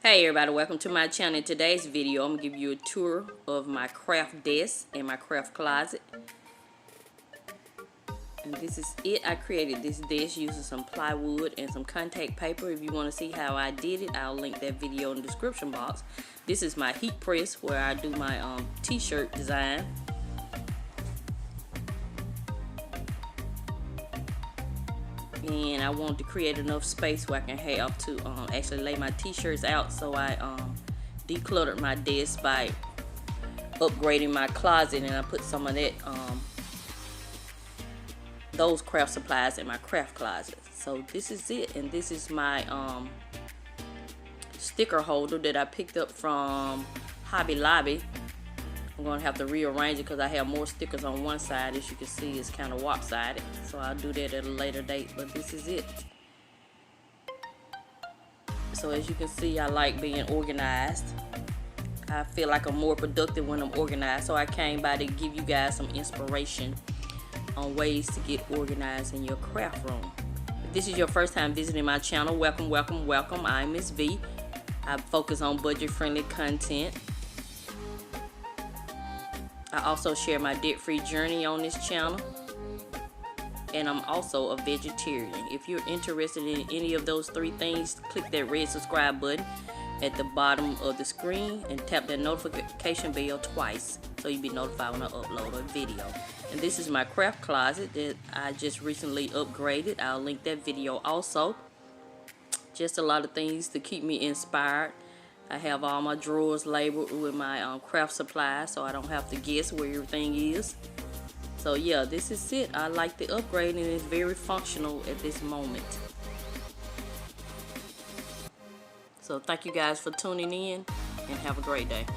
Hey everybody, welcome to my channel. In today's video, I'm going to give you a tour of my craft desk and my craft closet. And this is it. I created this desk using some plywood and some contact paper. If you want to see how I did it, I'll link that video in the description box. This is my heat press where I do my t-shirt design. And I wanted to create enough space where I can have to actually lay my t-shirts out, so I decluttered my desk by upgrading my closet, and I put some of that those craft supplies in my craft closet. So this is it, and this is my sticker holder that I picked up from Hobby Lobby. I'm going to have to rearrange it because I have more stickers on one side. As you can see, it's kind of lopsided, so I'll do that at a later date, but this is it. So as you can see, I like being organized. I feel like I'm more productive when I'm organized, so I came by to give you guys some inspiration on ways to get organized in your craft room. If this is your first time visiting my channel, welcome, welcome, welcome. I'm Miss V. I focus on budget-friendly content. I also share my debt-free journey on this channel, and I'm also a vegetarian. If you're interested in any of those three things, click that red subscribe button at the bottom of the screen and tap that notification bell twice so you'll be notified when I upload a video. And this is my craft closet that I just recently upgraded. I'll link that video also. Just a lot of things to keep me inspired. I have all my drawers labeled with my craft supplies, so I don't have to guess where everything is. So yeah, this is it. I like the upgrade, and it's very functional at this moment. So thank you guys for tuning in, and have a great day.